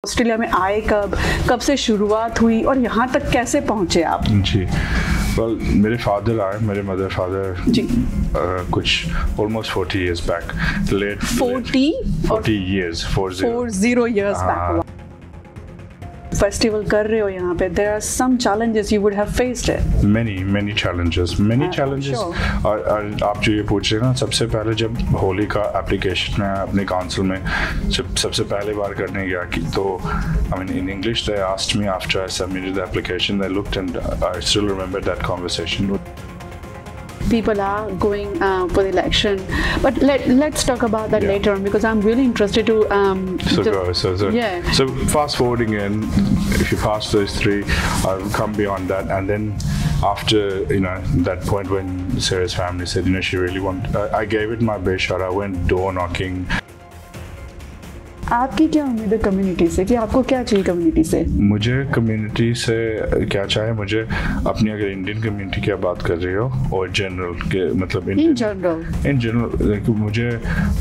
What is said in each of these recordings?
Australia में आए कब से शुरुआत हुई और यहाँ तक कैसे पहुँचे आप? जी मेरे फादर आए, मेरे मदर फादर जी कुछ almost 40 years back, late 40 years 40 years back festival कर रहे हो यहाँ पे. There are some challenges you would have faced it. many challenges Sure. और आप जो ये पूछ रहे हैं ना, सबसे पहले जब होली का एप्लीकेशन मैं अपने काउंसिल में जब सबसे पहले बार करने गया कि तो I mean in English they asked me after I submitted the application, they looked and I still remember that conversation. People are going for the election, but let's talk about that later on, because I'm really interested to so fast forwarding in, if you pass those three, I'll come beyond that, and then after that point when Sarah's family said she really I gave it my best shot. I went door knocking. आपकी क्या उम्मीद है community से, कि आपको क्या चाहिए community से? मुझे कम्युनिटी से क्या चाहिए, मुझे अपनी, अगर इंडियन कम्युनिटी की बात कर रही हो और जनरल के मतलब इन जनरल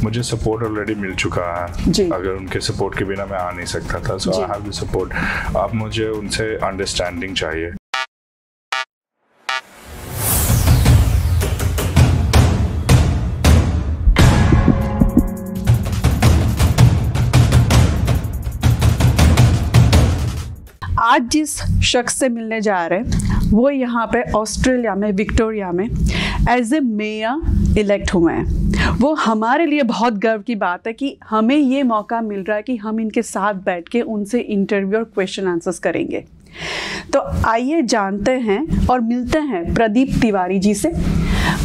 मुझे सपोर्ट ऑलरेडी मिल चुका है. अगर उनके सपोर्ट के बिना मैं आ नहीं सकता था. सो आई हैव द सपोर्ट. अब मुझे उनसे अंडरस्टैंडिंग चाहिए. आज जिस शख्स से मिलने जा रहे हैं वो यहाँ पे ऑस्ट्रेलिया में विक्टोरिया में एज ए मेयर इलेक्ट हुए हैं. वो हमारे लिए बहुत गर्व की बात है कि हमें ये मौका मिल रहा है कि हम इनके साथ बैठ के उनसे इंटरव्यू और क्वेश्चन आंसर्स करेंगे. तो आइए जानते हैं और मिलते हैं प्रदीप तिवारी जी से.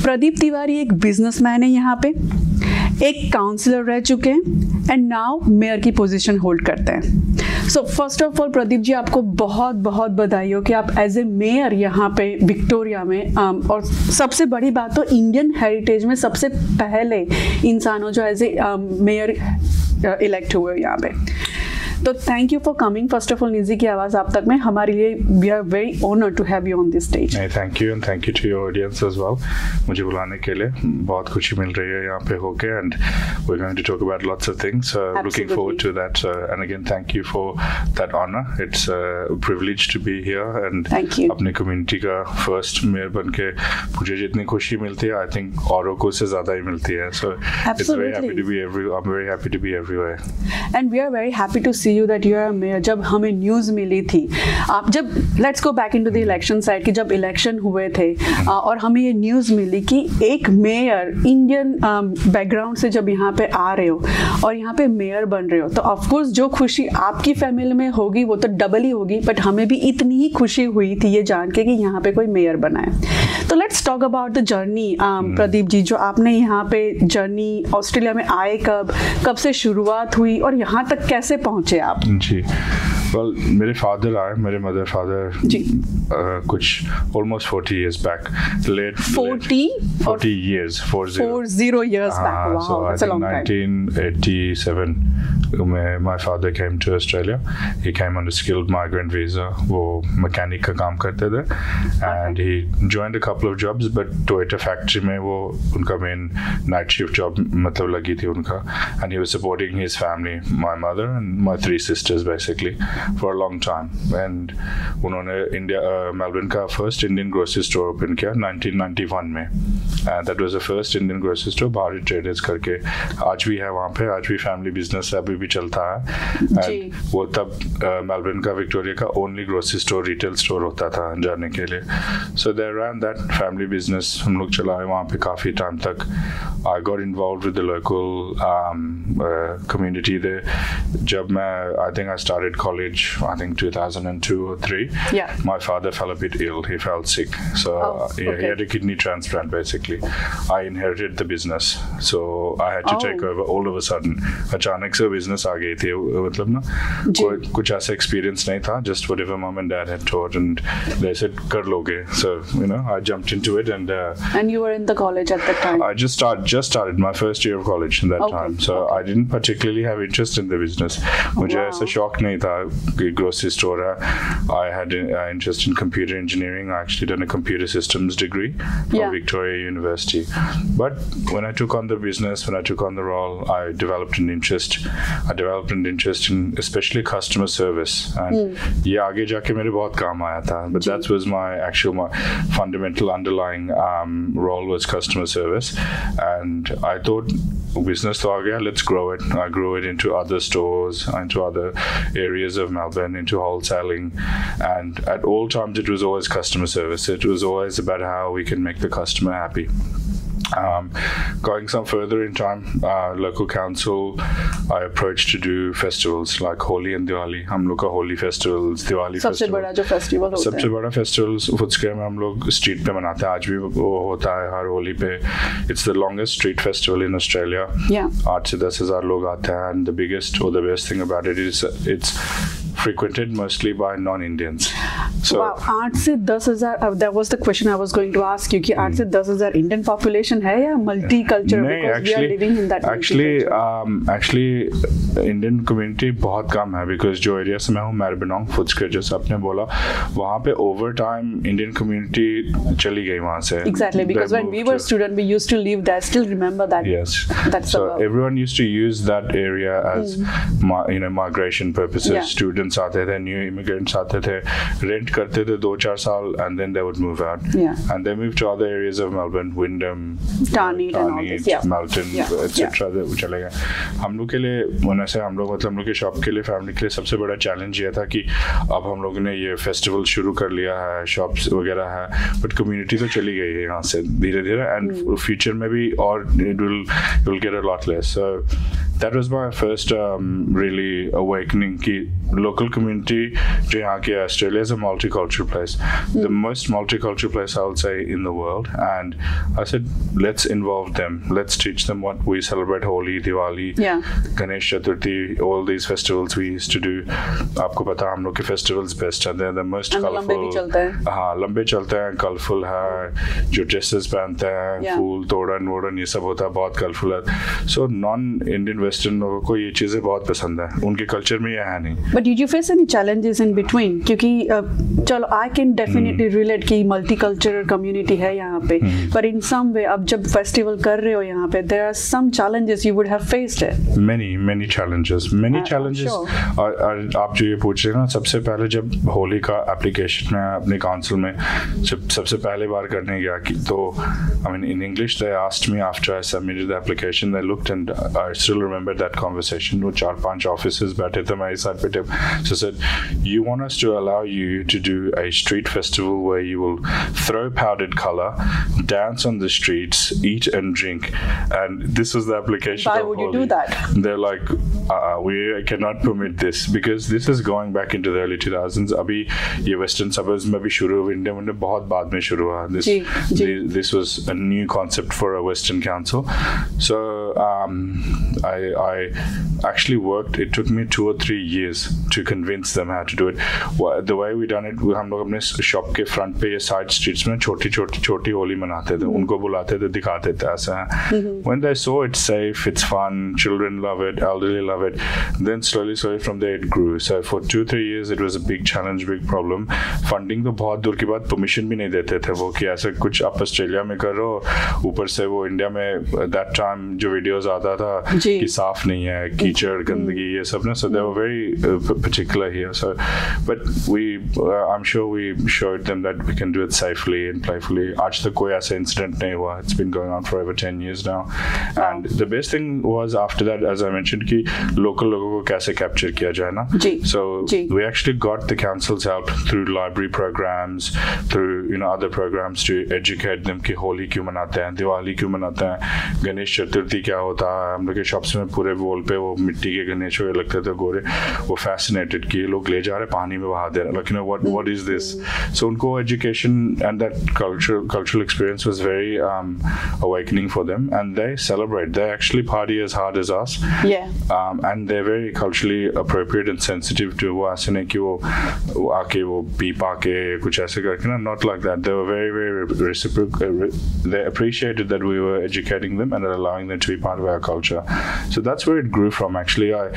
प्रदीप तिवारी एक बिजनेसमैन है यहाँ पे, एक काउंसलर रह चुके हैं एंड नाउ मेयर की पोजीशन होल्ड करते हैं. So first of all Pradeep ji, आपको बहुत बहुत बधाई हो कि आप एज ए मेयर यहाँ पे विक्टोरिया में और सबसे बड़ी बात तो इंडियन हेरिटेज में सबसे पहले इंसान हो जो एज ए मेयर इलेक्ट हुए यहाँ पे. तो thank you for coming. First of all निजी की आवाज़ आप तक में हमारे लिए we are very honoured to have you on this stage. Thank you and thank you to your audience as well. मुझे बुलाने के लिए बहुत खुशी मिल रही है यहाँ पे होके, and we are going to talk about lots of things. Looking forward to that and again thank you for that honour. It's a privilege to be here and अपने कम्युनिटी का फर्स्ट मेयर बन के मुझे जितनी खुशी मिलती है I think औरों को उससे ज़्यादा ही मिलती है. So it's very happy to be I'm very happy to be everywhere. And we are very happy to see you that you are a mayor. जब हमें न्यूज़ मिली थी, आप जब let's go back into the election side, कि जब election हुए थे और हमें ये न्यूज़ मिली कि एक मेयर इंडियन बैकग्राउंड से जब यहाँ पे आ रहे हो और यहाँ पे मेयर बन रहे हो, तो ऑफकोर्स जो खुशी आपकी फैमिली में होगी वो तो डबल ही होगी, बट हमें भी इतनी ही खुशी हुई थी ये जान के कि यहाँ पे कोई मेयर बना है. तो let's talk about the journey. Pradeep ji, जो आपने यहाँ पे जर्नी ऑस्ट्रेलिया में आए कब से शुरुआत हुई और यहाँ तक कैसे पहुँचे आप? जी मेरे फादर आए, मेरे मदर फादर कुछ almost 40 years back, late 40 years 40 years back. Wow, so that's a long time. 1987 my father came to Australia. He came on a skilled migrant visa. वो मैकेनिक का काम करते थे and he joined a couple of jobs, but Toyota factory में वो उनका main night shift job मतलब लगी थी उनका, and he was supporting his family, my mother and my 3 sisters basically for a long time. And उन्होंने Melbourne का first Indian grocery store open किया 1991 में. That was the first Indian grocery store, Bharat traders करके. आज भी है वहाँ पे, आज भी फैमिली बिजनेस अभी भी चलता है. वो तब मेलबर्न का विक्टोरिया का only grocery store retail store होता था जाने के लिए. So there run that family business हम लोग चलाए वहाँ पे काफ़ी टाइम तक. I got involve with the local community they. जब मैं I think I started college I think 2002 or 3. My father fell a bit ill. He felt sick, so he had a kidney transplant basically. I inherited the business, so I had to take over all of a sudden. अचानक से business आ गई थी, मतलब ना कुछ ऐसा experience नहीं था. Just whatever mom and dad had taught, and they said कर लोगे. So I jumped into it, and you were in the college at that time. I just started my first year of college in that time. So I didn't particularly have interest in the business. मुझे ऐसा शौक नहीं था grocery store है. I had an interest in computer engineering. I actually done a computer systems degree from Victoria University. But when I took on the business, when I took on the role, I developed an interest. I developed an interest in especially customer service, and ये आगे जाके मेरे बहुत काम आया था. But that was my fundamental underlying role was customer service, and I thought business तो आ गया, let's grow it. I grew it into other stores, into other areas of Melbourne, into wholesaling, and at all times it was always customer service. It was always about how we can make the customer happy. Going some further in time, local council, I approached to do festivals like Holi and Diwali. हम लोग का Holi festivals, Diwali सबसे festival, बड़ा जो festival होता है, सबसे बड़ा festivals फुटस्क्रे में हम लोग स्ट्रीट पे मनाते हैं. आज भी वो होता है हर होली पे. It's the longest street festival in Australia. 8 से 10,000 लोग आते हैं, and the biggest or the best thing about it is it's frequented mostly by non-Indians. So, wow, 8 से 10,000. That was the question I was going to ask you. कि 8 से 10,000 Indian population है या multicultural? Because we are living in that. Actually, Indian community बहुत कम है, because जो area से मैं हूँ, Maribyrnong, Footscray, जैसे आपने बोला, वहाँ पे over time Indian community चली गई वहाँ से. Exactly, because when we were student, we used to live there. Still remember that. Yes. That's so everyone used to use that area as migration purposes. Students आते थे, new immigrants आते थे, rent करते थे 2-4 साल, and then they would move out. And they moved to other areas of Melbourne, Wyndham, Tarneit, and all this. Melton, etc. चले गए. हम लोग के लिए हम लोग के शॉप के लिए, फैमिली के लिए सबसे बड़ा चैलेंज ये था कि अब हम लोगों ने ये फेस्टिवल शुरू कर लिया है, शॉप्स वगैरह है, बट कम्युनिटी तो चली गई है यहाँ से धीरे-धीरे, एंड फ्यूचर में भी और it will get a lot less. So that was my first really awakening कि local community जो यहाँ के Australia is a multicultural place, the most multicultural place I would say in the world, and I said let's involve them, let's teach them what we celebrate, Holi, Diwali, Ganesh Chaturthi, all these festivals we used to do. आपको पता हम लोग के festivals best हैं, they're the most colorful. लंबे भी चलते हैं. हाँ, लंबे चलते हैं, colorful है, जो dresses पहनते हैं, फूल तोड़न वोड़न ये सब होता है, बहुत colorful है. So non-Indian Western लोगों को ये चीजें बहुत पसंद है, उनके culture में ये है नहीं. But did you face any challenges in between? क्योंकि चलो I can definitely relate कि multicultural community है यहाँ पे, but in some way अब जब festival कर रहे हो यहाँ पे, there are some challenges you would have faced it. Many challenges. Sure. और आप जो ये पूछ रहे हैं ना, सबसे पहले जब होली का एप्लीकेशन मैं अपने काउंसिल में सबसे पहले बार करने गया तो I mean in English they asked me after I submitted the application, they looked and I still remember that conversation. वो 4-5 officers बैठे थे मेरे साथ पे. So said, you want us to allow you to do a street festival where you will throw powdered color, dance on the streets, eat and drink, and this was the application. Why would you do that? They're like, we cannot permit this, because this is going back into the early 2000s. अभी ये western suburbs में भी शुरू हुआ, India में बहुत बाद में शुरू हुआ. This was a new concept for a western council. So I actually worked. It took me 2 or 3 years to convince them how to do it. The way we done it, हम लोग अपने shop के front पे ये side streets में छोटी होली मनाते थे, उनको बुलाते थे, दिखाते थे ऐसा है. When they saw it's safe, it's fun, children love it, elderly love it, then slowly from there it grew. So for 2-3 years it was a big challenge, big problem. Funding तो बहुत दूर की बात, परमिशन भी नहीं देते थे वो कि ऐसा कुछ आप ऑस्ट्रेलिया में करो, ऊपर से वो इंडिया में that time जो वीडियोस आता था कि साफ नहीं है, कीचड़ गंदगी ये सब ना, so they were very particular here. So but I'm sure we showed them that we can do it safely and playfully. आज तक कोई ऐसा incident नहीं हुआ. It's been going on for over 10 years now. And the best thing was after that, as I mentioned, कि local लोगों को कैसे capture किया जाए ना. So we actually got the council's help through library programs, through other programs to educate them कि होली क्यों मनाते हैं, दिवाली क्यों मनाते हैं, गणेश चतुर्थी क्या होता है. हम लोग के शॉप्स में पूरे वॉल पे वो मिट्टी के गणेश लगते थे गोरे, वो fascinated कि ये लोग ले जा रहे पानी में बहा दे रहे, like what is this? So unko education and that cultural experience was very awakening for them, and they celebrate. They actually party as hard as us. And they're very culturally appropriate and sensitive to वो ऐसे नहीं कि वो आके वो P पाके कुछ ऐसे करके ना, not like that. They were very, very reciprocal. They appreciated that we were educating them and allowing them to be part of our culture. So that's where it grew from. Actually, I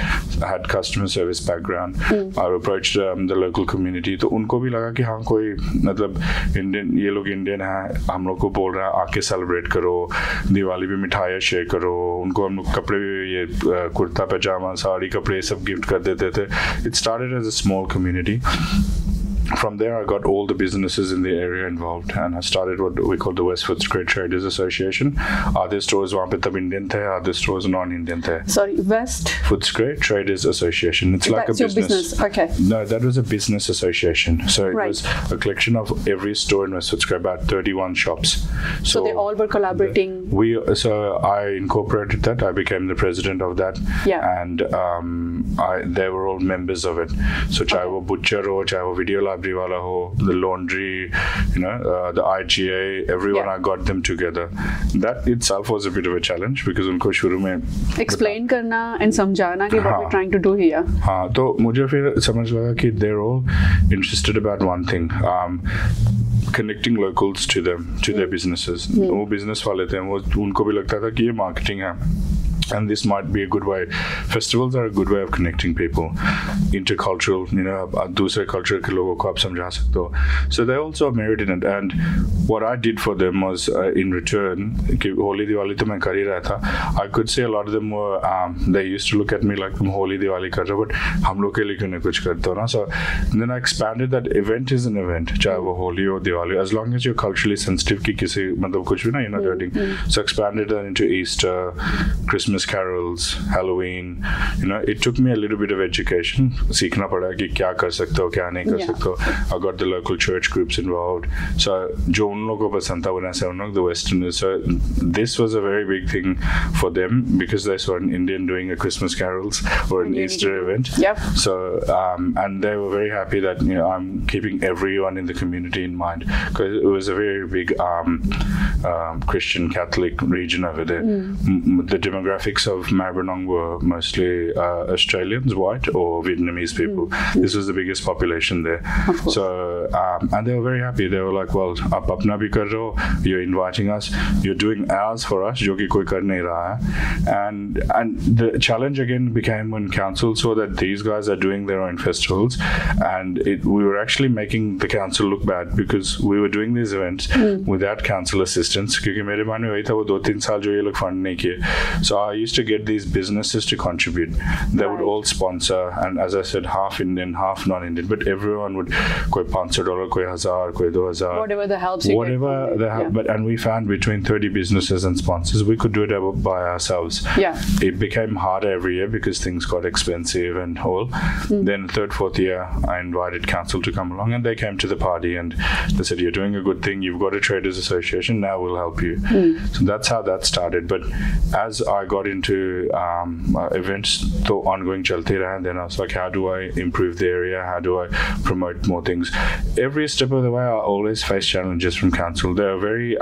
had customer service background. I approached the local community. तो उनको भी लगा कि हाँ कोई मतलब Indian, ये लोग इंडियन हैं, हम लोग को बोल रहा है आके सेलिब्रेट करो, दिवाली पे मिठाइयाँ शेयर करो. उनको हम लोग कपड़े ये कुर्ता पैजामा साड़ी कपड़े सब गिफ्ट कर देते थे. It started as a small community. From there, I got all the businesses in the area involved, and I started what we call the West Footscray Traders Association. Other stores वहाँ पे तब Indian थे, other stores non-Indian थे. Sorry, West Footscray Traders Association. It's like that's a business. Your business. Okay. No, that was a business association. So it was a collection of every store in West Footscray, about 31 shops. So they all were collaborating. So I incorporated that. I became the president of that. And they were all members of it. So चाहे वो butcher हो, चाहे वो video library वाला हो, the laundry, the IGA, everyone, I got them together. That itself was a bit of a challenge because उनको शुरू में explain करना and समझाना कि what we're trying to do here. हाँ, तो मुझे फिर समझ लगा कि they're all interested about one thing. Connecting locals to them, to their businesses. वो business वाले थे, वो उनको भी लगता था कि ये marketing है. And this might be a good way. Festivals are a good way of connecting people. Intercultural, दूसरे culture के लोगों को आप समझा सकते हो. So they also merited it. And what I did for them was, in return, कि होली दिवाली तो मैं कर ही रहा था. I could say a lot of them were, they used to look at me like तुम होली दिवाली कर रहे हो, but हम लोग के लिए क्यों नहीं कुछ करते हो ना? So then I expanded that event is an event, चाहे वो होली हो Diwali, as long as you're culturally sensitive कि किसी मतलब कुछ भी ना, you're not hurting. So expanded that into Easter, Christmas carols, Halloween. It took me a little bit of education. सीखना पड़ा कि क्या कर सकते हो, क्या नहीं कर सकते हो. I got the local church groups involved. So जो उन लोगों को पसंद था वो ऐसे उन लोग the Westerners. So this was a very big thing for them because they saw an Indian doing a Christmas carols or an Easter event. So and they were very happy that I'm keeping everyone in the community in mind because it was a very big Christian Catholic region over there. The demographics of Maribyrnong were mostly Australians, white or Vietnamese people. This was the biggest population there. So and they were very happy. They were like, well, आप अपना भी कर रहे हो, you're inviting us, you're doing ours for us, जो कि कोई कर नहीं रहा है. And the challenge again became when council saw that these guys are doing their own festivals, and we were actually making the council look bad because we were doing these events without council assistance. क्योंकि मेरे मन में वही था वो 2-3 साल जो ये लोग फंड नहीं किए. So I used to get these businesses to contribute. They would all sponsor, and as I said, half Indian, half non-Indian, but everyone would कोई $500, कोई 1000, कोई 2000. Whatever the helps you whatever get. the help. But and we found between 30 businesses and sponsors, we could do it by ourselves. It became harder every year because things got expensive and all. Then 3rd, 4th year, I invited council to come along, and they came to the party and they said, "You're doing a good thing. You've got a traders association. Now we'll help you." So that's how that started. But as I got into events, so ongoing chalte raha, then I was like, how do I improve the area? How do I promote more things? Every step of the way, I always face challenges from council. They are very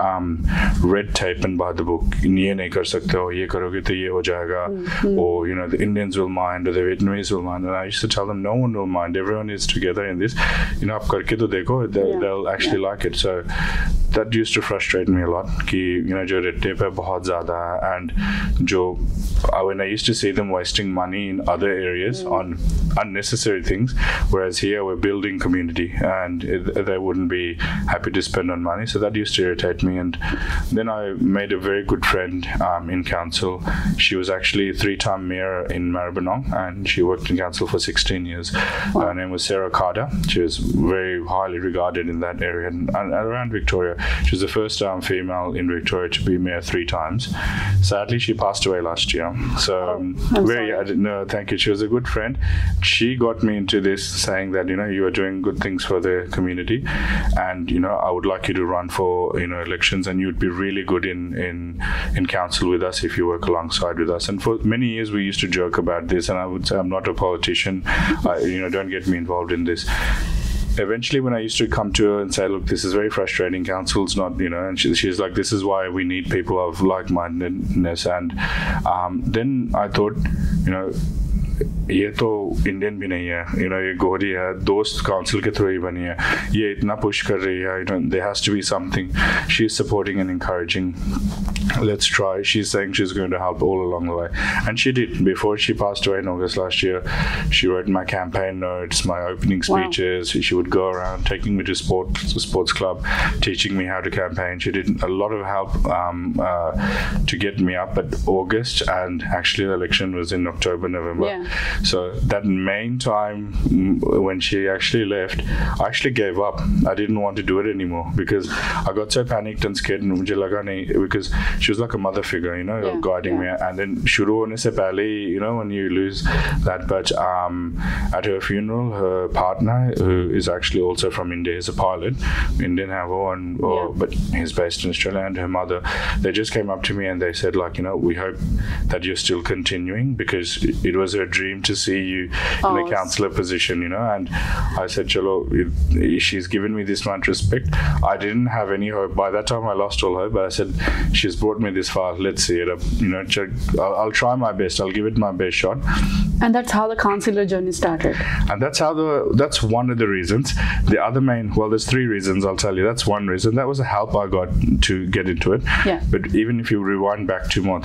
red tape and by the book. ये नहीं कर सकते हो, ये करोगे तो ये हो जाएगा. Or the Indians will mind, or the Vietnamese will mind. And I used to tell them, no one will mind. Everyone is together in this. आप करके तो देखो, they'll actually like it. So that used to frustrate me a lot. कि जो red tape है बहुत ज़्यादा है, and जो when I used to see them wasting money in other areas on unnecessary things, whereas here we're building community and they wouldn't be happy to spend on money. So that used to irritate me. And then I made a very good friend in council. She was actually 3-time mayor in Maribyrnong, and she worked in council for 16 years. Her name was Sarah Carter. She was very highly regarded in that area and around Victoria. She was the first female in Victoria to be mayor 3 times. Sadly, she passed away last year. So no, thank you. She was a good friend. She got me into this, saying that you are doing good things for the community, and I would like you to run for elections, and you'd be really good in council with us if you work alongside with us. And for many years we used to joke about this, and I would say I'm not a politician. Don't get me involved in this. eventually when I used to come to her and say, look, this is very frustrating, council's not, you know, and she's like, this is why we need people of like-mindedness. And then I thought, you know, ये तो Indian भी नहीं है, you know, ये गोरी है, दोस्त council के थ्रू ही बनी है, ये इतना पुश कर रही है, you know, there has to be something. She's supporting and encouraging. Let's try. She's saying she's going to help all along the way, and she did. Before she passed away in August last year, she wrote my campaign notes, my opening speeches. Wow. She would go around taking me to sports club, teaching me how to campaign. She did a lot of help to get me up at August, and actually the election was in October, November. Yeah. So that main time when she actually left, I actually gave up. I didn't want to do it anymore because I got so panicked and scared, and mujhe laga nahi, because she was like a mother figure, you know, guiding me. And then shuru hone se pehle, you know, when you lose that, but at her funeral, her partner, who is actually also from India, is a pilot, Indian but he's based in Australia, and her mother, they just came up to me and they said, like, you know, we hope that you're still continuing, because it was her dream to see you in a councillor position, you know. And I said, chalo, she's given me this much respect. I didn't have any hope. By that time I lost all hope, but I said, she's brought me this far, let's see it up, you know. I'll try my best, I'll give it my best shot. And that's how the councillor journey started. And that's one of the reasons. The other there's three reasons, I'll tell you. That's one reason. That was a help I got to get into it. Yeah. But even if you rewind back two more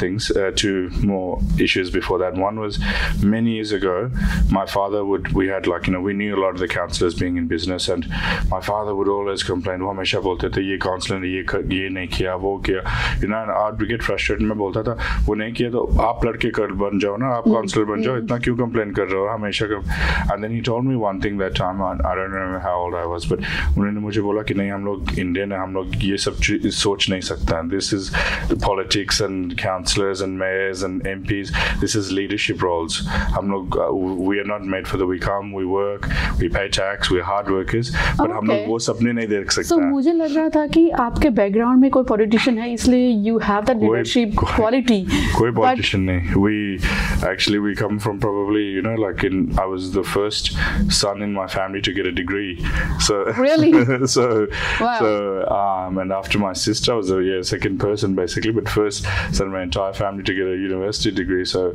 issues before that, one was many years ago, my father we had, like, you know, we knew a lot of the councillors being in business, and my father would always complain, वो हमेशा बोलते थे, ये councillor ने ये नहीं किया, वो किया, you know, and I'd get frustrated. मैं बोलता था, वो नहीं किया तो आप लड़के बन जाओ ना, आप councillor बन जाओ, इतना क्यों complain कर रहे हो हमेशा. And then he told me one thing that time, I don't remember how old I was, but उन्होंने मुझे बोला कि नहीं, हम लोग इंडियन हैं, हम लोग ये सब सोच नहीं सकता. This is politics and councillors and mayors and MPs. This is leadership roles. We are not made for we come, we work, we pay tax, we're hard workers, but हम लोग वो सपने नहीं देख सकते. So मुझे लग रहा था कि आपके बैकग्राउंड में कोई पॉलिटिशियन है, इसलिए you have that leadership quality. कोई politician नहीं. We come from probably, you know, like I was the first son in my family to get a degree. So really? Wow. So and after my sister, I was the second person basically, but first son in my entire family to get a university degree. So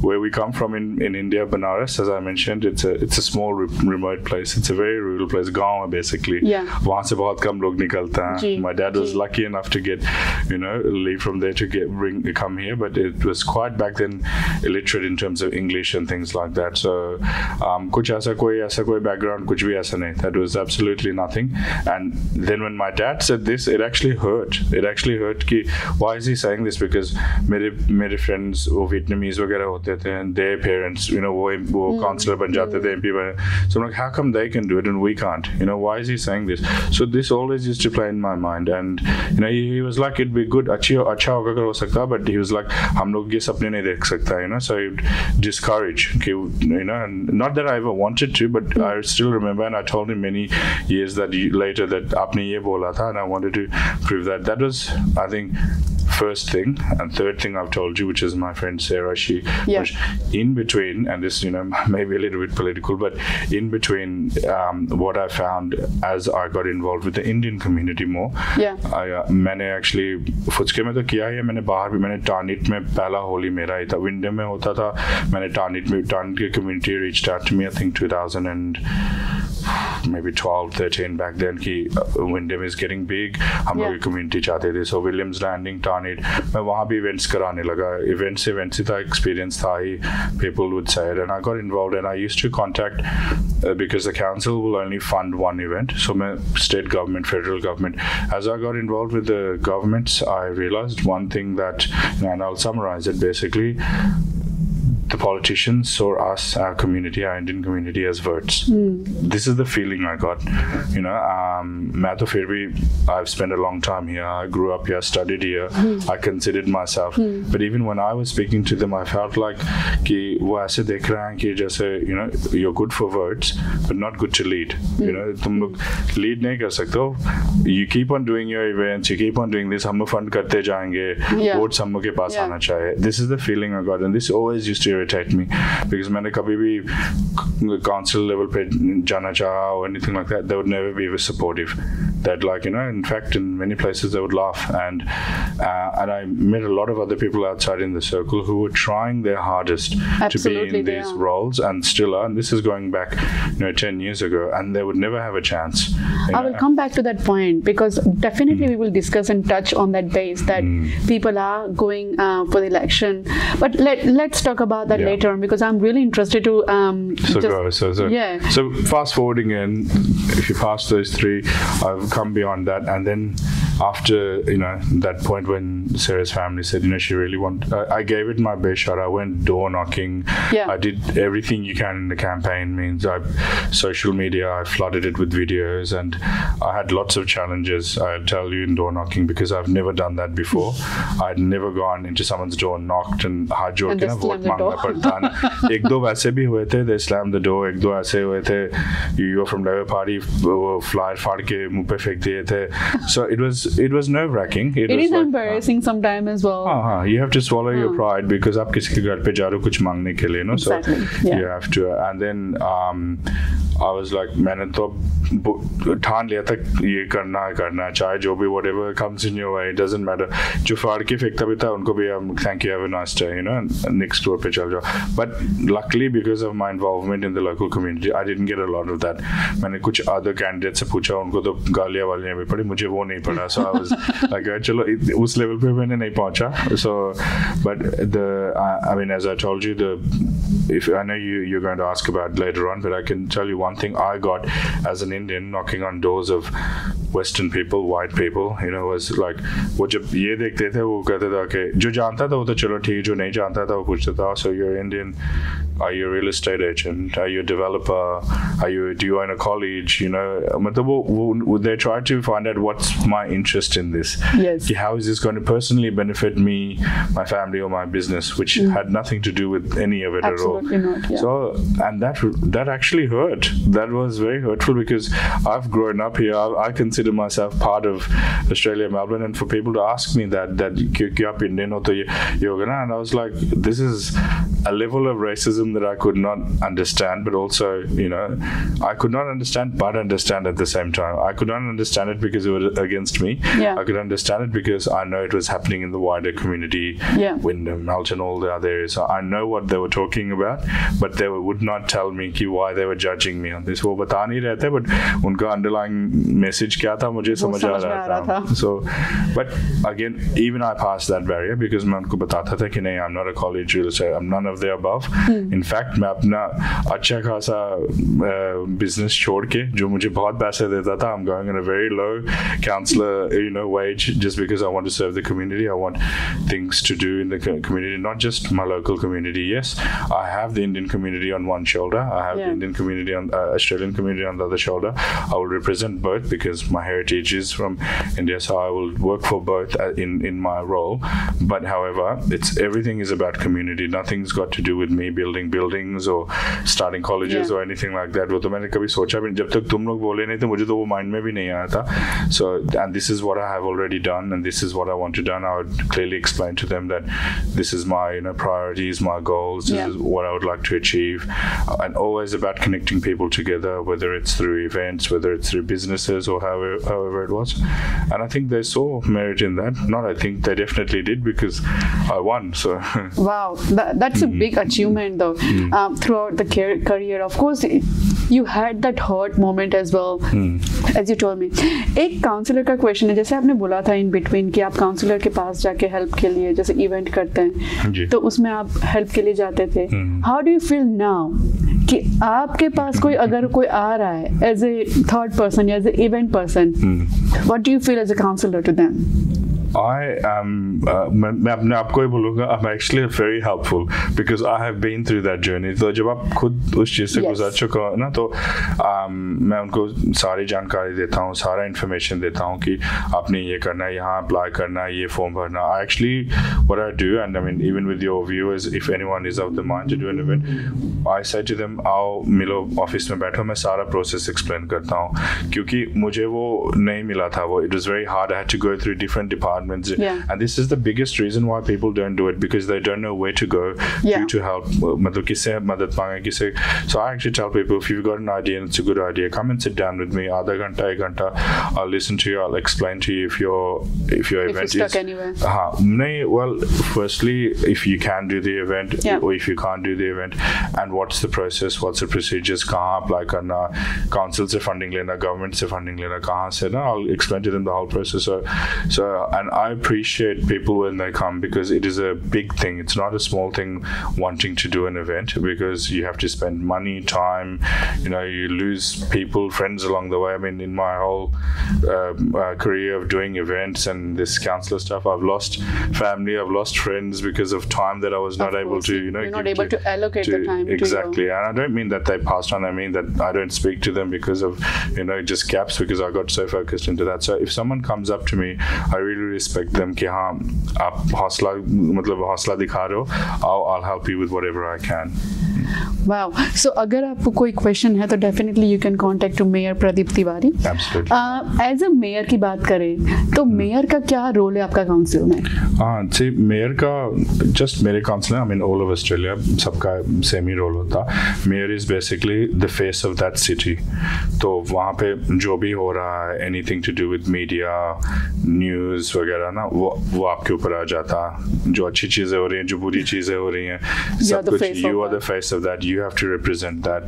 where we come from in India, Banaras, as I mentioned, it's a small remote place. It's a very rural place, गाँव basically. Yeah. वहाँ से बहुत कम लोग निकलते हैं. My dad was lucky enough to get, you know, leave from there to come here, but it was quite back then illiterate in terms of English and things like that. So कुछ ऐसा कोई background, कुछ भी ऐसा नहीं. That was absolutely nothing. And then when my dad said this, it actually hurt. It actually hurt कि why is he saying this? Because मेरे friends वो Vietnamese वगैरह होते थे, and their parents, you know, वो councillor बन जाते थे, MP बने. So I'm like, how come they can do it and we can't? You know, why is he saying this? So this always used to play in my mind, and you know, he was like, it'd be good, अच्छा होगा अगर हो सकता, but he was like, हम लोग ये सपने नहीं देख सकता, you know. So he'd discourage, you know, and not that I ever wanted to, but I still remember, and I told him many years later that आपने ये बोला था, and I wanted to prove that. That was, I think, first thing. And third thing I've told you, which is my friend Sarah, she was in between, and this, you know, maybe a little bit political, but in between what I found as I got involved with the Indian community more. मैंने actually फुचके में तो किया है, मैंने बाहर भी, मैंने टानिट में पहला होली मेरा ही था, विंडो में होता था, मैंने टानिट की community reached out to me, I think 2000 and maybe 12-13 back then कि Wyndham is getting big, हम लोग community चाहते थे. So Williams Landing, Tarnit, मैं वहाँ भी events कराने लगा. Events ही था, experience था ही, people would say it, and I got involved, and I used to contact because the council will only fund one event. So my state government, federal government. As I got involved with the governments, I realized one thing that, and I'll summarize it basically. The politicians saw us, our community, our Indian community, as votes. This is the feeling I got. You know, मैं तो फिर भी, I've spent a long time here. I grew up here, studied here. I considered myself. But even when I was speaking to them, I felt like कि वो ऐसे देख रहे हैं कि जैसे, you know, you're good for votes, but not good to lead. You know, तुम लोग lead नहीं कर सकते हो. You keep on doing your events, you keep on doing this. हम लोग fund करते जाएंगे. Votes हम लोग के पास आना चाहिए. This is the feeling I got, and this always used to irritate me because मैंने कभी भी council level पे जाना चाहा or anything like that, they would never be supportive. That, like, you know, in fact, in many places they would laugh, and I met a lot of other people outside in the circle who were trying their hardest to be in these roles, and still are. And this is going back, 10 years ago, and they would never have a chance. I will come back to that point because definitely we will discuss and touch on that base that people are going for the election. But let's talk about that later on because I'm really interested to. So fast forwarding in, if you pass those three, I've come beyond that, and then after that point when Sarah's family said she really I gave it my best shot. I went door knocking. I did everything you can in the campaign. Means social media, I flooded it with videos, and I had lots of challenges. I'll tell you, in door knocking, because I've never done that before. I'd never gone into someone's door, knocked and हाथ जोड़ के ना vote मांगना पड़ता ना. एक दो वैसे भी हुए थे, they slammed the door. एक दो ऐसे हुए थे, you were from Labour Party, flyer फाड़ के मुंह पे फेंक दिए थे. So it was nerve-wracking. It is like, embarrassing sometimes as well. You have to swallow your pride because आप किसी के घर पे जा रहे हो कुछ मांगने के लिए, no? So you have to. And then I was like, मैंने तो ठान लिया था ये करना चाहे जो भी, whatever comes in your way, it doesn't matter. जो फाड़ के फेंकता भी था उनको भी thank you, have a nice day, and next door पे चल जाओ. But luckily, because of my involvement in the local community, I didn't get a lot of that. मैंने कुछ other candidates से पूछा, उनको तो गालियाँ वालियाँ भी पड़ी, मुझे वो नहीं पड़ा. So I was like, चलो उस level पे मैंने नहीं पहुँचा. So, but I mean, as I told you, if I know you're going to ask about later on, but I can tell you one thing I got as an Indian knocking on doors of Western people, white people, was like, वो जब ये देखते थे वो कहते थे कि जो जानता था वो तो चलो ठीक, जो नहीं जानता था वो पूछता था, so you're Indian, are you a real estate agent, are you a developer, do you own a college, मतलब they try to find out what's my interest in this. Yes. How is this going to personally benefit me, my family, or my business, which had nothing to do with any of it at all. Absolutely not. Yeah. So, and that actually hurt. That was very hurtful because I've grown up here. I consider myself part of Australia, Melbourne, and for people to ask me that kya aap Indian ho to ye hoga na, and I was like, this is a level of racism that I could not understand, but also, I could not understand but understand at the same time. I could not understand it because it was against me. Yeah. I could understand it because I know it was happening in the wider community, Wyndham, Melton, all the other areas. So I know what they were talking about, but they would not tell me why they were judging me on this. वो बता नहीं रहे थे, but उनका underlying message क्या था मुझे समझ आ रहा था. So, but again, even I passed that barrier because मैं उनको बताता था कि नहीं, I'm not a college real estate, I'm none of the above. In fact, मैं अपना अच्छा खासा business छोड़ के जो मुझे बहुत पैसे देता था, I'm going on a very low councillor, wage just because I want to serve the community. I want things to do in the community, not just my local community. Yes, I have the Indian community on one shoulder. I have the Indian community on Australian community on the other shoulder. I will represent both because my heritage is from India, so I will work for both in my role. But however, everything is about community. Nothing's got to do with me building buildings or starting colleges or anything like that. वो तो मैंने कभी सोचा भी नहीं. जब तक तुम लोग बोले नहीं तो मुझे तो वो mind में भी नहीं आया था. So, and this is what I have already done, and this is what I want to do. And I would clearly explain to them that this is my priorities, my goals. This is what I would like to achieve, and always about connecting people together, whether it's through events, whether it's through businesses, or however it was. And I think they saw merit in that. Not I think they definitely did because I won. So wow, that's a big achievement though. Throughout the career, of course, you had that hurt moment as well, as you told me. एक counsellor का question है, जैसे आपने बोला था in between कि आप counsellor के पास जाके हेल्प के लिए जैसे इवेंट करते हैं तो उसमें आप हेल्प के लिए जाते थे. How do you feel now कि आपके पास अगर कोई आ रहा है एज ए थर्ड पर्सन या as a event person, what do you feel as a councillor to them? मैं अपने आप को ही बोलूँगा, I'm actually very helpful because I have been through that journey. तो जब आप खुद उस चीज़ से गुजर चुका हो ना, तो मैं उनको सारी जानकारी देता हूँ, सारा इन्फॉर्मेशन देता हूँ कि आपने ये करना है, यहाँ अप्लाई करना है, ये फॉर्म भरना. Actually, what I do, and I mean even with your viewers, if anyone is of the mind to do an event, I say to them, आओ मिलो ऑफिस में बैठो, मैं सारा प्रोसेस एक्सप्लेन करता हूँ क्योंकि मुझे वो नहीं मिला था. वो it was very hard. I had to go through different departments departments. And this is the biggest reason why people don't do it, because they don't know where to go to help. मतलब किससे मदद मांगे किसे. So I actually tell people, if you've got an idea and it's a good idea, come and sit down with me. आधा घंटा एक घंटा, I'll listen to you. I'll explain to you if your event is stuck anywhere. नहीं, well, firstly, if you can do the event or if you can't do the event, and what's the process, what's the procedures, कहाँ apply करना, council से funding लेना, government से funding लेना, कहाँ से ना. I'll explain to them the whole process. So and I appreciate people when they come, because it is a big thing. It's not a small thing wanting to do an event, because you have to spend money, time, you lose people, friends along the way. I mean, in my whole career of doing events and this counselor stuff, I've lost family, I've lost friends because of time that I was not able to, you're not able to allocate the time. Exactly. And I don't mean that they passed on. I mean that I don't speak to them because of, just gaps, because I got so focused into that. So if someone comes up to me, I really respect them कि हाँ आप हौसला दिखा रहे हो, I'll help you with whatever I can. Wow. So अगर आपको कोई क्वेश्चन है तो definitely you can contact to Mayor Pradeep Tiwari. Absolutely. As a mayor की बात करें तो मेयर का क्या रोल है आपका काउंसिल में? See, मेयर का just मेरे council, I mean all of Australia, सबका सेम ही रोल होता. Mayor is basically the face of that city. तो वहाँ पे जो भी हो रहा है, anything to do with media, news वगैरह ना, वो आपके ऊपर आ जाता. जो अच्छी चीज़ें हो रही हैं, जो बुरी चीज़ें हो रही हैं, सब कुछ you are the face of that. You have to represent that,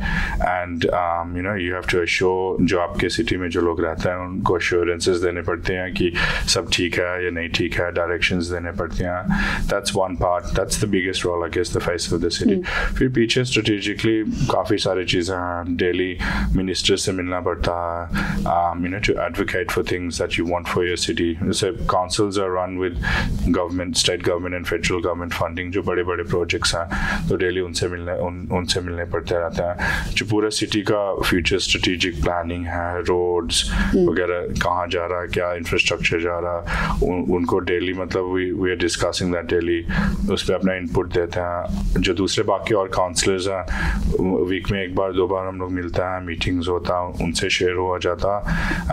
and you have to assure जो आपके सिटी में जो लोग रहते हैं उनको assurances देने पड़ते हैं कि सब ठीक है या नहीं ठीक है, directions देने पड़ते हैं. That's one part. That's the biggest role, I guess, the face of the city. फिर पीछे strategically काफ़ी सारी चीज़ें हैं. Daily minister से मिलना पड़ता है, to advocate for things that you want for your city. So councils are run with government, state government and federal government funding. जो बड़े बड़े projects हैं तो daily उनसे मिलने पड़ते रहते हैं. जो पूरा सिटी का फ्यूचर स्ट्रेटेजिक प्लानिंग है, रोड्स वगैरह कहाँ जा रहा है, क्या इंफ्रास्ट्रक्चर जा रहा है, उनको डेली मतलब we are discussing that daily. उस पर अपना इनपुट देते हैं. जो दूसरे बाकी और काउंसलर्स हैं, वीक में एक बार दो बार हम लोग मिलते हैं, मीटिंग्स होता है, उनसे शेयर हुआ जाता.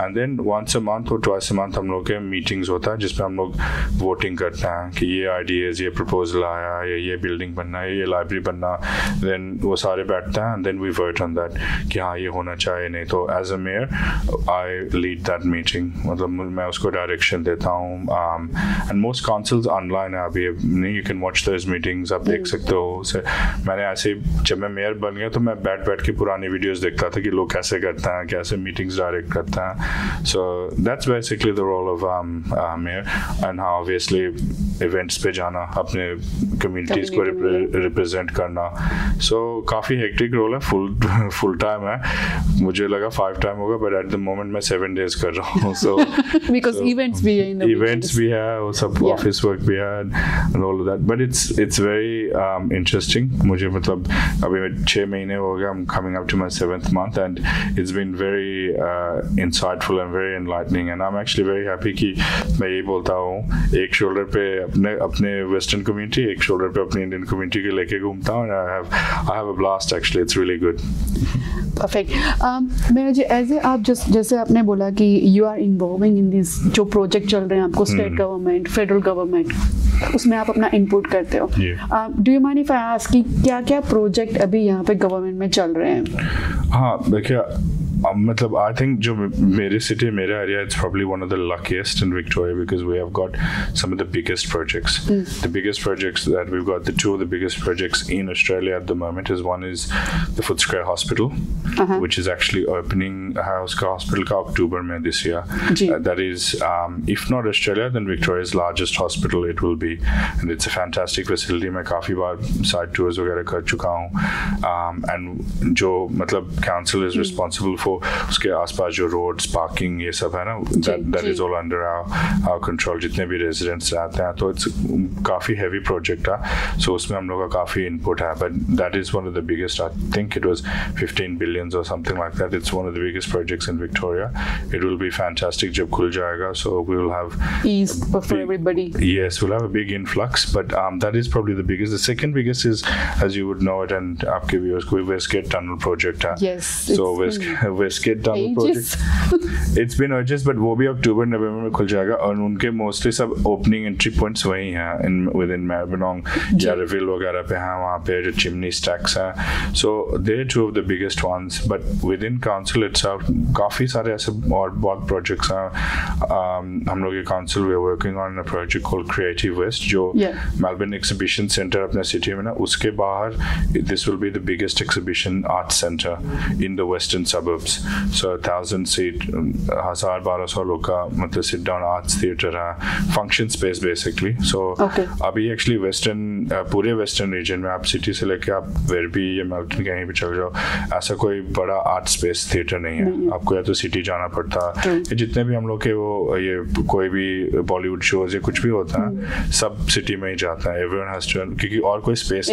And then once a month और ट्वाइस अ मंथ हम लोग के मीटिंग्स होता है जिसमें हम लोग वोटिंग करते हैं कि ये आइडियाज़, ये प्रपोजल आया, ये बिल्डिंग बनना है, ये लाइब्रेरी बनना. देन वो सारे बैठते हैं, and then we work on that कि हाँ ये होना चाहिए. नहीं तो as a mayor I lead that meeting, मतलब मैं उसको डायरेक्शन देता हूँ. एंड मोस्ट काउंसिल्स ऑनलाइन है अभी, you can watch those meetings, आप देख सकते हो. मैंने ऐसे जब मैं मेयर बन गया तो मैं बैठ के पुरानी वीडियोस देखता था कि लोग कैसे करते हैं, कैसे मीटिंग्स डायरेक्ट करते हैं. So that's basically the role of mayor. And हाँ ऑब्वियसली इवेंट्स पे जाना, अपने कम्युनिटीज़ को रिप्रेजेंट करना. सो काफ़ी हेक्टिक रोल है, फुल टाइम है. मुझे लगा 5 टाइम होगा, बट एट द मोमेंट मैं 7 डेज कर रहा हूँ. सो बिकॉज इवेंट्स भी है, इवेंट्स भी है, वो सब ऑफिस वर्क भी है, and all of that. But it's very interesting. मुझे मतलब अभी 6 महीने हो गया. I'm coming up to my 7th month, and it's been very insightful and very enlightening. And I'm actually very happy कि मैं ये बोलता हूँ, एक शोल्डर पे अपने वेस्टर्न कम्युनिटी, एक शोल्डर पे अपनी इंडियन कम्युनिटी के लेके घूमता हूँ. I have a blast actually. It's really good. Perfect. मेरा जी आप जैसे आपने बोला कि you are involving in these जो प्रोजेक्ट चल रहे हैं आपको स्टेट गवर्नमेंट, फेडरल गवर्नमेंट, उसमें आप अपना इनपुट करते हो. Do you mind if I ask कि क्या प्रोजेक्ट अभी यहाँ पे गवर्नमेंट में चल रहे हैं? हाँ देखिए, मतलब I think जो मेरे city, मेरे area, it's probably one of the luckiest in Victoria because we have got some of the biggest projects. The biggest projects that we've got, the two of the biggest projects in Australia at the moment is one is the Footscray Hospital, which is actually opening उसका hospital का October में this year. That is, if not Australia, then Victoria's largest hospital it will be, and it's a fantastic facility. मैं काफ़ी बार site tours वगैरह कर चुका हूँ, and जो मतलब council is responsible for उसके आसपास जो रोड्स, पार्किंग, ये सब है ना, that is all under our control. जितने भी रेजिडेंट्स रहते हैं, तो it's काफ़ी heavy project है. So उसमें हम लोग का काफ़ी input है, but that is one of the biggest. I think it was 15 billions or something like that. It's one of the biggest projects in Victoria. It will be fantastic जब खुल जाएगा. So we will have ease for everybody. Yes, we'll have a big influx, but that is probably the biggest. The second biggest is, as you would know it, and आपके viewers को Westgate Tunnel project है. Yes. So Westgate tunnel project, it's been ages, but वो भी अक्टूबर नवंबर में खुल जाएगा और उनके मोस्टली सब ओपनिंग एंट्री पॉइंट्स वही हैं विद इन मैरबनॉन्ग या रिविल वगैरह पे हैं, वहाँ पे जो चिमनी स्टैक्स हैं, so they are two of the biggest ones. But within council itself काफ़ी सारे ऐसे और बहुत प्रोजेक्ट्स हैं। हम लोग ये council we are working on a project called creative west, जो मेलबर्न एग्जीबिशन सेंटर अपने सिटी में ना, उसके बाहर this will be the biggest exhibition art centre in the western suburbs. So 1000 seat, 1200 लोग का मतलब सिट डाउन आर्ट्स थिएटर है, फंक्शन स्पेस बेसिकली। सो अभी एक्चुअली वेस्टर्न पूरे वेस्टर्न रीजन में आप सिटी से लेके आप वेरबी या मेल्टन कहीं भी चल जाओ, ऐसा कोई बड़ा आर्ट स्पेस थिएटर नहीं है। आपको या तो सिटी जाना पड़ता है, जितने भी हम लोग के वो ये कोई भी बॉलीवुड शोज या कुछ भी होता है सब सिटी में ही जाता है, एवरीवन हैज टू, क्योंकि और कोई स्पेस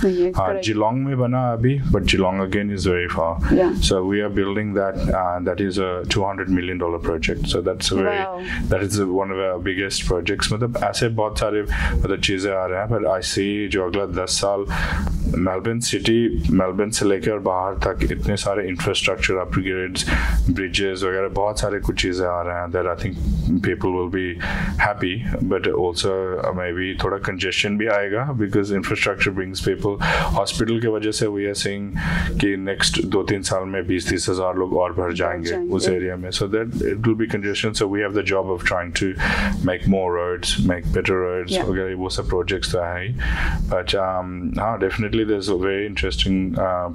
नहीं है। हाँ, जिलोंग में बना अभी, but Geelong again is very far, so we are building that is a $200 million project, so that is one of the biggest projects. मतलब ऐसे बहुत सारे मतलब चीजें आ रहे हैं, पर आई सी जो अगला 10 साल मेलबर्न सिटी, मेलबर्न से लेकर और बाहर तक इतने सारे इंफ्रास्ट्रक्चर अपग्रेड्स, ब्रिजेस वगैरह बहुत सारे कुछ चीज़ें आ रहे हैं that I think people will be happy, but also may be थोड़ा कंजेशन भी आएगा because infrastructure brings people. Hospital की वजह से वी आर सीइंग कि नेक्स्ट 2-3 साल में 20-30 हज़ार लोग और भर जाएंगे उस एरिया में, so that it will be congestion. So we have the job of trying to make more roads, make better roads वगैरह, वो सब प्रोजेक्ट्स तो है ही। बट हाँ, definitely there's a very interesting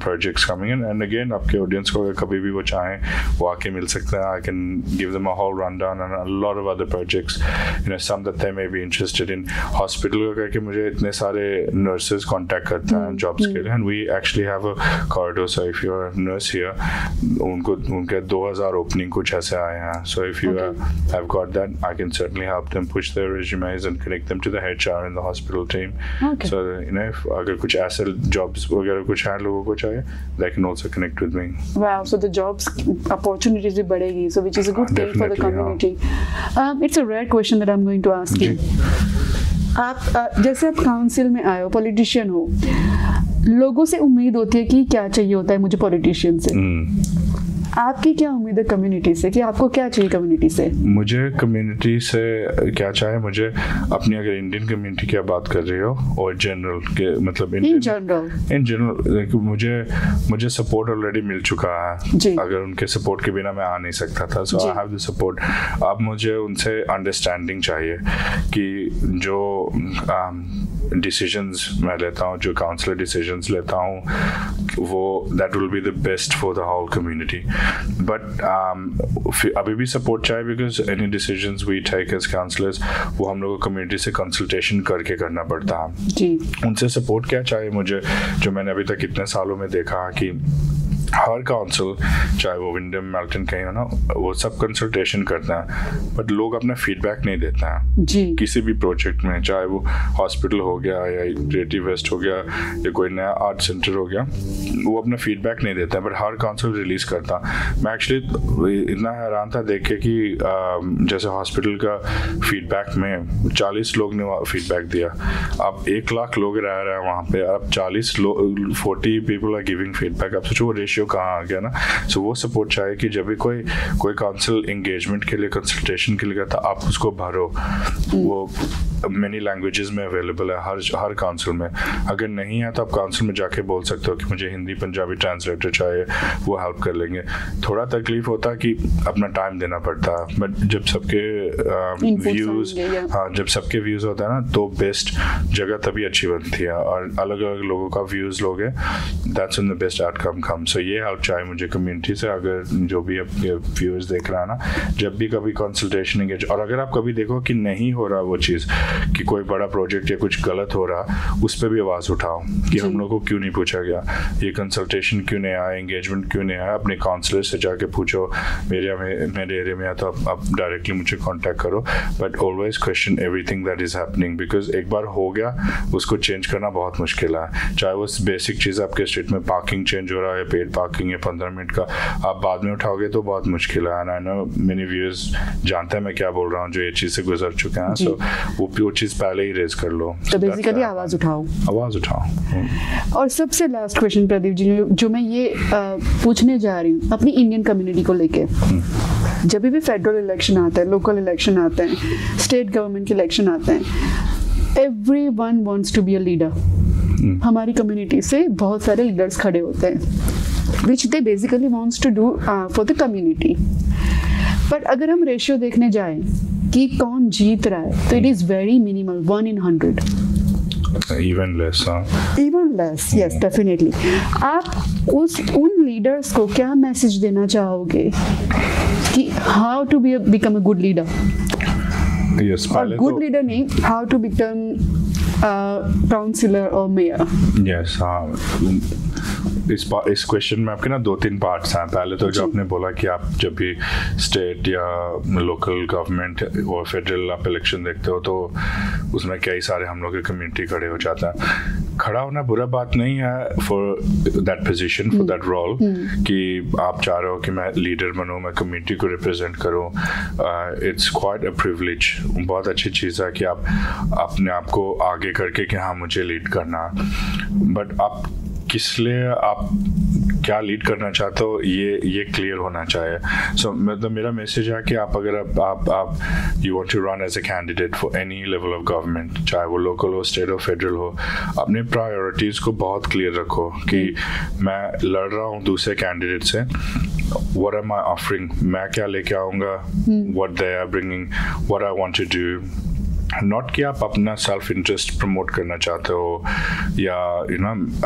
projects coming in, and again आपके audience को अगर कभी भी वो चाहें वो आके मिल सकते हैं। I can give them a whole rundown on a lot of other projects, you know, some that they may be interested in. Hospital का करके मुझे इतने सारे nurses contact करते हैं jobs के लिए, and we actually have a corridor, so if you're a nurse here, उनके 2000 opening कुछ ऐसे आए हैं, so if you have got that, I can certainly help them push their resumes and connect them to the HR in the hospital team. So you know, if अगर कुछ ऐसे jobs वगैरह कुछ है लोगों को चाहिए, they can also connect with me. Wow, so the jobs opportunities भी बढ़ेगी, so which is a good thing for the community. It's a rare question that I'm going to ask you. आप जैसे आप काउंसिल में आए हो, politician हो, लोगों से उम्मीद होती है कि क्या चाहिए होता है मुझे पॉलिटिशियन से। आपकी क्या उम्मीद है कम्युनिटी से, कि आपको क्या चाहिए कम्युनिटी से? मुझे कम्युनिटी से क्या चाहिए, मुझे अपनी, अगर इंडियन कम्युनिटी की बात कर रही हो और जनरल के मतलब इन जनरल मुझे सपोर्ट ऑलरेडी मिल चुका है। अगर उनके सपोर्ट के बिना मैं आ नहीं सकता था, सो आई हैव द सपोर्ट। अब मुझे उनसे अंडरस्टैंडिंग चाहिए कि जो डिसीजंस मैं लेता हूँ, जो काउंसलर डिसीजंस लेता हूँ, वो that will be the best for the whole community. But अभी भी सपोर्ट चाहिए because any decisions we take as councillors वो हम लोग को कम्युनिटी से कंसल्टेशन करके करना पड़ता है। उनसे सपोर्ट क्या चाहिए मुझे, जो मैंने अभी तक इतने सालों में देखा कि हर काउंसिल, चाहे वो विंडम मेल्टन कहीं हो ना, वो सब कंसल्टेशन करता है, बट लोग अपना फीडबैक नहीं देते हैं किसी भी प्रोजेक्ट में, चाहे वो हॉस्पिटल हो गया या क्रिएटिव वेस्ट हो गया या कोई नया आर्ट सेंटर हो गया, वो अपना फीडबैक नहीं देता है, बट हर काउंसिल रिलीज करता। मैं एक्चुअली इतना हैरान था देख के कि जैसे हॉस्पिटल का फीडबैक में 40 लोग ने फीडबैक दिया, अब 1 लाख लोग रह रहे हैं वहाँ पे, अब 40 पीपल आर गिविंग फीडबैक। अब सोचो वो रेशियो कहाँ आ गया ना। सो वो सपोर्ट चाहिए कि जब भी कोई काउंसिल एंगेजमेंट के लिए, कंसल्टेशन के लिए गया था, आप उसको भरो। वो मेनी लैंग्वेजेस में अवेलेबल है हर काउंसिल में। अगर नहीं है तो आप काउंसिल में जाके बोल सकते हो कि मुझे हिंदी पंजाबी ट्रांसलेटर चाहिए, वो हेल्प कर लेंगे। थोड़ा तकलीफ होता है कि अपना टाइम देना पड़ता है, बट जब सबके व्यूज जब सबके व्यूज होता है ना, तो बेस्ट जगह तभी अच्छी बनती है, और अलग अलग लोगों का व्यूज लोगे, that's when the best outcome come. So ये हेल्प चाहिए मुझे कम्युनिटी से। अगर जो भी आपके व्यूअर्स देख रहा है ना, जब भी कभी कंसल्टेशन एंगेज, और अगर आप कभी देखो कि नहीं हो रहा वो चीज़, कि कोई बड़ा प्रोजेक्ट या कुछ गलत हो रहा, उस पर भी आवाज़ उठाओ कि हम लोग को क्यों नहीं पूछा गया, ये कंसल्टेशन क्यों नहीं आया, एंगेजमेंट क्यों नहीं आया। अपने काउंसलर से जाके पूछो, मेरे एरिया में है तो आप डायरेक्टली मुझे कांटेक्ट करो, but always question everything that is happening, because एक बार हो गया उसको चेंज करना बहुत मुश्किल है। चाहे वो बेसिक चीज़ आपके स्ट्रीट में पार्किंग चेंज हो रहा है, पेड पार्किंग है 15 मिनट का, आप बाद में उठाओगे तो बहुत मुश्किल है। And I know many viewers जानते हैं मैं क्या बोल रहा हूँ, जो ये चीज़ से गुजर चुके हैं। सो वो वो चीज़ पहले ही रेज कर लो। तो बेसिकली आवाज़ उठाओ। और सबसे लास्ट क्वेश्चन प्रदीप जी, जो मैं ये पूछने जा रही हूँ अपनी इंडियन कम्युनिटी को लेके, जब भी फेडरल इलेक्शन आता है, लोकल इलेक्शन आते हैं, स्टेट गवर्नमेंट के इलेक्शन आते हैं, everyone wants to be a leader. हमारी कम्युनिटी से बहुत सारे लीडर्स खड़े होते हैं which they basically wants to do for the community. पर अगर हम रेशियो देखने जाएं कि कौन जीत रहा है, तो it is very minimal, 1 in 100, even less, yes, definitely। आप उन लीडर्स को क्या मैसेज देना चाहोगे कि how to become a good leader? Yes, और गुड लीडर नहीं, हाउ टू बिकम काउंसिलर और मेयर? Yes, हाँ। इस क्वेश्चन में आपके ना 2-3 पार्ट्स हैं। पहले तो जो आपने बोला कि आप जब भी स्टेट या लोकल गवर्नमेंट और फेडरल आप इलेक्शन देखते हो तो उसमें कई सारे हम लोग की कम्युनिटी खड़े हो जाता है। खड़ा होना बुरा बात नहीं है for that position, for that role, कि आप चाह रहे हो कि मैं लीडर बनूं, मैं कम्युनिटी को रिप्रेजेंट करूं। It's quite a privilege. बहुत अच्छी चीज़ है कि आप अपने आप को आगे करके कि हाँ मुझे लीड करना, बट आप किस लिए आप क्या लीड करना चाहते हो ये क्लियर होना चाहिए। सो मतलब मेरा मैसेज है कि आप अगर आप you want to run as a candidate for any level of government, चाहे वो लोकल हो, स्टेट हो, फेडरल हो, अपने प्रायोरिटीज़ को बहुत क्लियर रखो कि मैं लड़ रहा हूँ दूसरे कैंडिडेट से, what am I offering, मैं क्या लेके आऊँगा, what they are bringing, what I want to do। Not कि आप अपना सेल्फ इंटरेस्ट प्रमोट करना चाहते हो या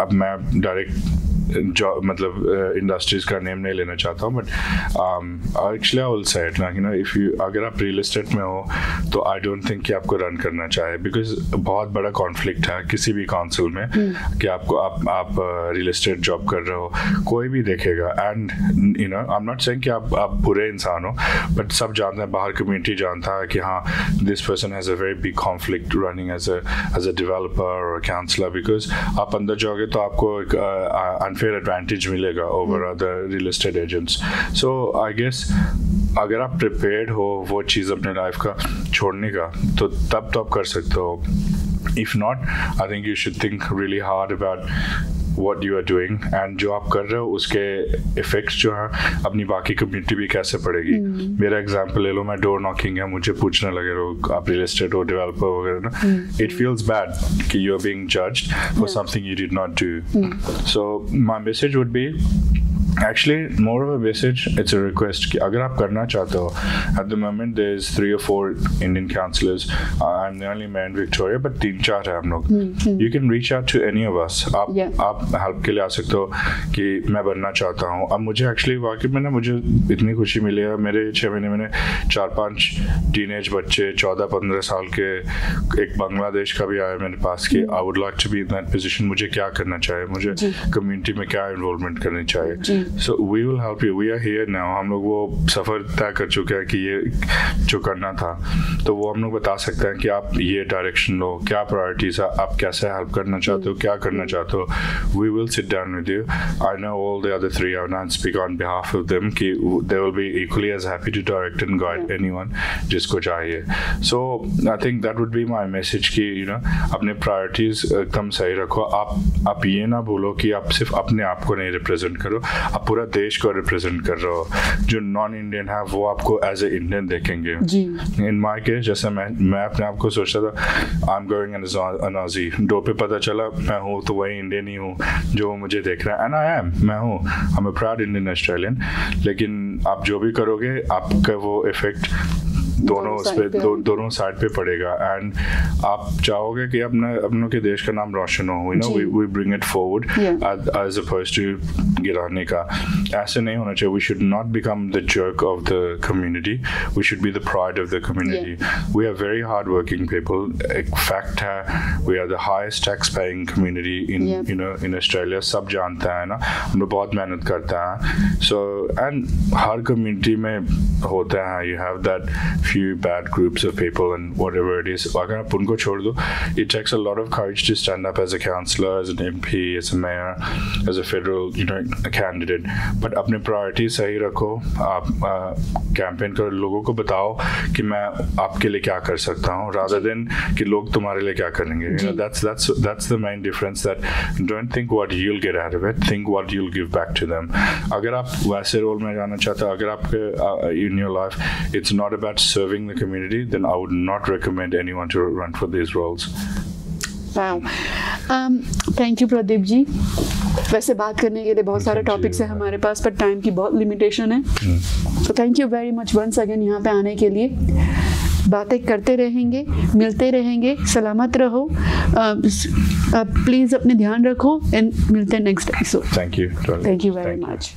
अब मैं डायरेक्ट जॉब मतलब इंडस्ट्रीज का नेम नहीं लेना चाहता हूँ, but actually I will say it ना, इफ यू अगर आप रियल एस्टेट में हो तो आई डोंट थिंक कि आपको रन करना चाहिए, बिकॉज बहुत बड़ा कॉन्फ्लिक्ट है किसी भी काउंसिल में कि आपको आप रियल एस्टेट जॉब कर रहे हो, कोई भी देखेगा। And I am not saying कि आप बुरे इंसान हो, बट सब जानते हैं, बाहर कम्युनिटी जानता है कि हाँ this person has a very big conflict running as a developer और काउंसलर, बिकॉज आप अंदर जाओगे तो आपको एक अनफेयर एडवांटेज मिलेगा over other real estate agents. So I guess अगर आप प्रिपेयर्ड हो वो चीज़ अपने लाइफ का छोड़ने का, तो तब तो आप कर सकते हो। If not, I think you should think really hard about what you are doing, and जो आप कर रहे हो उसके इफेक्ट्स जो हैं अपनी बाकी कम्युनिटी भी कैसे पड़ेगी। मेरा एग्जांपल ले लो, मैं डोर नॉकिंग है, मुझे पूछने लगे रहो आप रियल एस्टेट हो, डेवलपर वगैरह ना, इट फील्स बैड कि you are being judged for something you did not do. So my message would be actually more of a message, it's a request कि अगर आप करना चाहते हो, at the moment there is 3 or 4 Indian councillors, I'm the only man in Victoria, but 3-4 है हम लोग। You can reach out to any of us। आप हेल्प के लिए आ सकते हो कि मैं बनना चाहता हूँ। अब मुझे एक्चुअली वाकई में ना मुझे इतनी खुशी मिली है, मेरे 6 महीने मैंने 4-5 टीनेज बच्चे 14-15 साल के, एक बांग्लादेश का भी आया मेरे पास कि I would like to be in that position, मुझे क्या करना चाहिए, मुझे कम्युनिटी में क्या इन्वॉल्वमेंट करनी चाहिए। So we will help you, we are here now। हम लोग वो सफ़र तय कर चुके हैं कि ये जो करना था, तो वो हम लोग बता सकते हैं कि आप ये डायरेक्शन लो, क्या प्रायोरिटीज़ है, आप कैसे हेल्प करना चाहते हो, क्या करना चाहते हो। We will sit down with you। I know all the other 3, I will not speak on behalf of them कि they will be equally as happy to direct and guide anyone जिसको चाहिए। So I think that would be my message कि अपने priorities एकदम सही रखो। आप ये ना भूलो कि आप सिर्फ अपने आप को नहीं रिप्रेजेंट करो, आप पूरा देश को रिप्रेजेंट कर रहे हो। जो नॉन इंडियन है वो आपको एज ए इंडियन देखेंगे। इन माय केस जैसे मैं अपने आप को सोचता था I am going an Aussie, डो पे पता चला मैं हूँ तो वही इंडियन ही हूँ जो मुझे देख रहा है, एंड आई एम, मैं हूँ, I am a proud Indian Australian. लेकिन आप जो भी करोगे आपका वो इफेक्ट दोनों साइड पे पड़ेगा, एंड आप चाहोगे कि अपनों के देश का नाम रोशन हो। We bring it forward as opposed to गिराने का। ऐसे नहीं होना चाहिए। We should not become the jerk of the community, we should be the pride of the community. We are very hard working people. एक फैक्ट है, we are the highest tax paying community in Australia. सब जानते हैं ना, हम लोग बहुत मेहनत करते हैं। सो एंड हर कम्युनिटी में होता है, you have that few bad groups of people and whatever it is, अगर आप उनको छोड़ दो, it takes a lot of courage to stand up as a councillor, as an MP, as a mayor, as a federal, a candidate. But अपने priorities सही रखो, आप campaign करो, लोगों को बताओ कि मैं आपके लिए क्या कर सकता हूँ, rather than कि लोग तुम्हारे लिए क्या करेंगे. That's the main difference. That don't think what you'll get out of it, think what you'll give back to them. अगर आप वैसे रोल में जाना चाहते हो, अगर आपके in your life it's not about serving the community, then I would not recommend anyone to run for these roles. Wow. Thank you Pradeep ji. वैसे बात करने के लिए बहुत सारे टॉपिक्स हैं हमारे पास, पर टाइम की बहुत लिमिटेशन है. तो thank you very much once again यहाँ पे आने के लिए. बातें करते रहेंगे, मिलते रहेंगे. सलामत रहो. प्लीज़ अपने ध्यान रखो एंड मिलते हैं next episode. Thank you very much.